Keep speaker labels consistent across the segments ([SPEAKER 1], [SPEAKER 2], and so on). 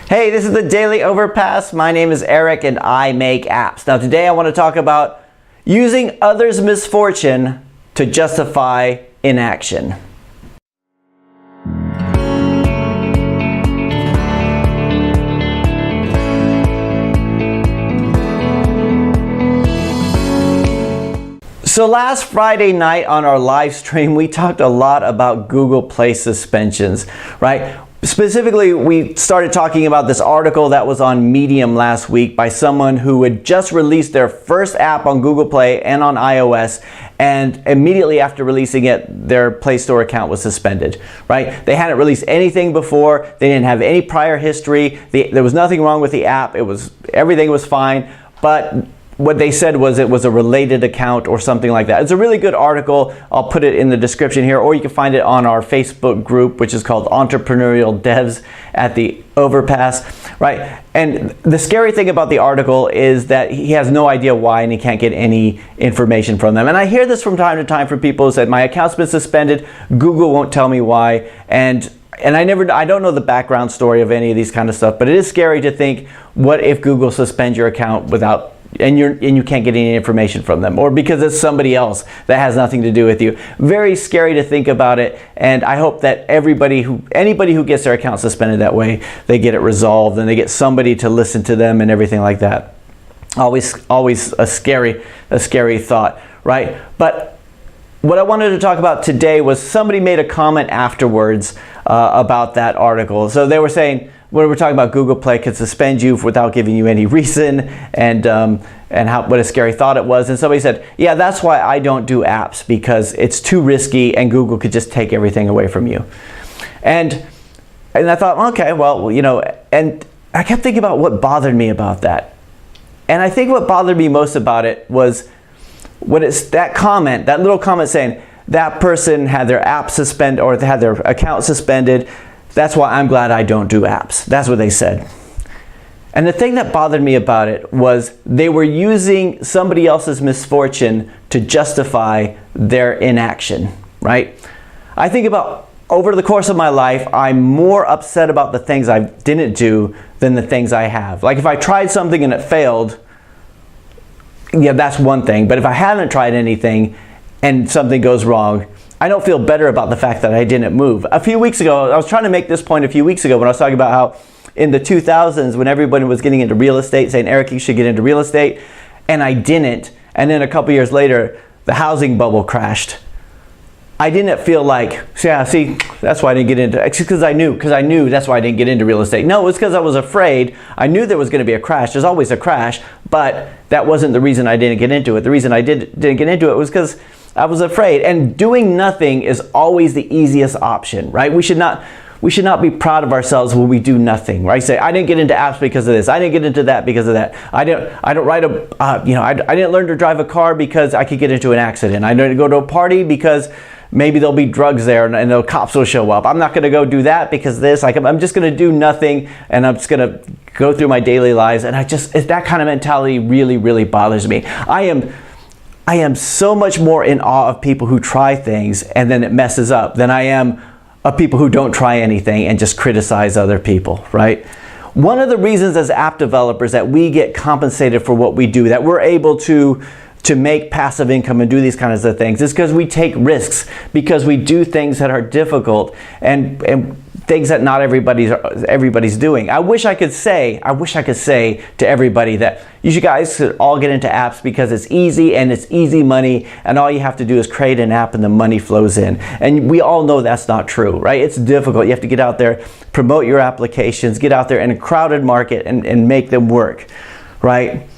[SPEAKER 1] Hey, this is the Daily Overpass. My name is Eric and I make apps. Now today I want to talk about using others' misfortune to justify inaction. So last Friday night on our live stream, we talked a lot about Google Play suspensions, right? Specifically, we started talking about this article that was on Medium last week by someone who had just released their first app on Google Play and on iOS, and immediately after releasing it, their Play Store account was suspended, right? They hadn't released anything before, they didn't have any prior history, there was nothing wrong with the app, everything was fine, but what they said was it was a related account or something like that. It's a really good article. I'll put it in the description here, or you can find it on our Facebook group, which is called Entrepreneurial Devs at the Overpass, right? And the scary thing about the article is that he has no idea why and he can't get any information from them. And I hear this from time to time from people who said, my account's been suspended, Google won't tell me why, and I don't know the background story of any of these kind of stuff, but it is scary to think, what if Google suspends your account without and you can't get any information from them, or because it's somebody else that has nothing to do with you. Very scary to think about it, and I hope that anybody who gets their account suspended that way, they get it resolved and they get somebody to listen to them and everything like that. Always a scary thought, right? But what I wanted to talk about today was somebody made a comment afterwards about that article. So they were saying, when we're talking about Google Play could suspend you without giving you any reason, and what a scary thought it was. And somebody said, yeah, that's why I don't do apps, because it's too risky and Google could just take everything away from you. And I thought, okay, well, you know, and I kept thinking about what bothered me about that. And I think what bothered me most about it was when it's that comment, that little comment saying that person had their app suspended or they had their account suspended. That's why I'm glad I don't do apps. That's what they said. And the thing that bothered me about it was they were using somebody else's misfortune to justify their inaction, right? I think about over the course of my life, I'm more upset about the things I didn't do than the things I have. Like if I tried something and it failed, yeah, that's one thing. But if I haven't tried anything and something goes wrong, I don't feel better about the fact that I didn't move. A few weeks ago, I was trying to make this point a few weeks ago when I was talking about how in the 2000s, when everybody was getting into real estate, saying, Eric, you should get into real estate, and I didn't. And then a couple years later, the housing bubble crashed. I didn't feel like, yeah, see, that's why I didn't get into it. It's because I knew that's why I didn't get into real estate. No, it was because I was afraid. I knew there was going to be a crash. There's always a crash, but that wasn't the reason I didn't get into it. The reason I didn't get into it was because I was afraid. And doing nothing is always the easiest option, right? We should not be proud of ourselves when we do nothing, right? Say, I didn't get into apps because of this. I didn't get into that because of that. I didn't learn to drive a car because I could get into an accident. I didn't go to a party because maybe there'll be drugs there and the cops will show up. I'm not going to go do that because of this. I'm just going to do nothing, and I'm just going to go through my daily lives. And that kind of mentality really, really bothers me. I am so much more in awe of people who try things and then it messes up than I am of people who don't try anything and just criticize other people, right? One of the reasons as app developers that we get compensated for what we do, that we're able to make passive income and do these kinds of things, is because we take risks, because we do things that are difficult and things that not everybody's doing. I wish I could say to everybody that you guys should all get into apps because it's easy and it's easy money, and all you have to do is create an app and the money flows in. And we all know that's not true, right? It's difficult. You have to get out there, promote your applications, get out there in a crowded market and make them work, right?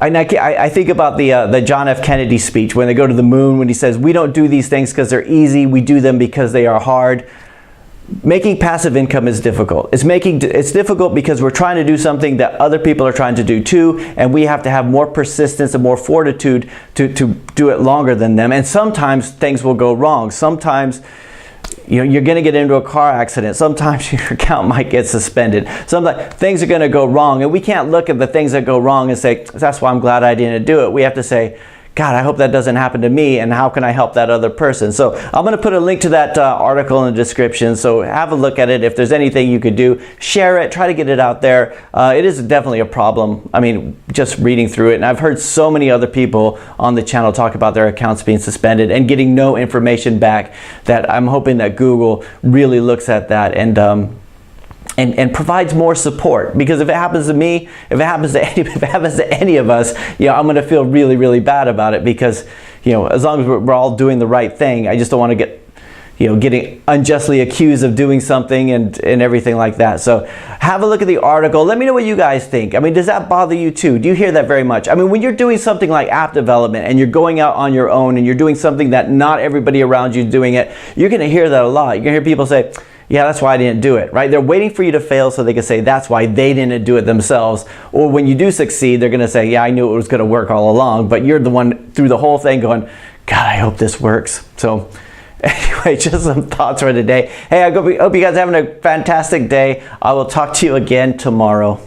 [SPEAKER 1] I think about the John F. Kennedy speech when they go to the moon, when he says, we don't do these things because they're easy, we do them because they are hard. Making passive income is difficult. It's difficult because we're trying to do something that other people are trying to do too, and we have to have more persistence and more fortitude to do it longer than them. And sometimes things will go wrong. Sometimes you're going to get into a car accident. Sometimes your account might get suspended. Sometimes things are going to go wrong, and we can't look at the things that go wrong and say, that's why I'm glad I didn't do it. We have to say, God, I hope that doesn't happen to me, and how can I help that other person? So I'm going to put a link to that article in the description, so have a look at it. If there's anything you could do, share it, try to get it out there. It is definitely a problem. I mean, just reading through it, and I've heard so many other people on the channel talk about their accounts being suspended and getting no information back, that I'm hoping that Google really looks at that and provides more support. Because if it happens to me, if it happens to any of us, I'm going to feel really, really bad about it, because as long as we're all doing the right thing, I just don't want to get getting unjustly accused of doing something and everything like that. So have a look at the article. Let me know what you guys think. I mean, does that bother you too? Do you hear that very much? I mean, when you're doing something like app development and you're going out on your own and you're doing something that not everybody around you is doing it, you're going to hear that a lot. You're going to hear people say, yeah, that's why I didn't do it, right? They're waiting for you to fail so they can say that's why they didn't do it themselves. Or when you do succeed, they're going to say, yeah, I knew it was going to work all along, but you're the one through the whole thing going, God, I hope this works. So anyway, just some thoughts for today. Hey, I hope you guys are having a fantastic day. I will talk to you again tomorrow.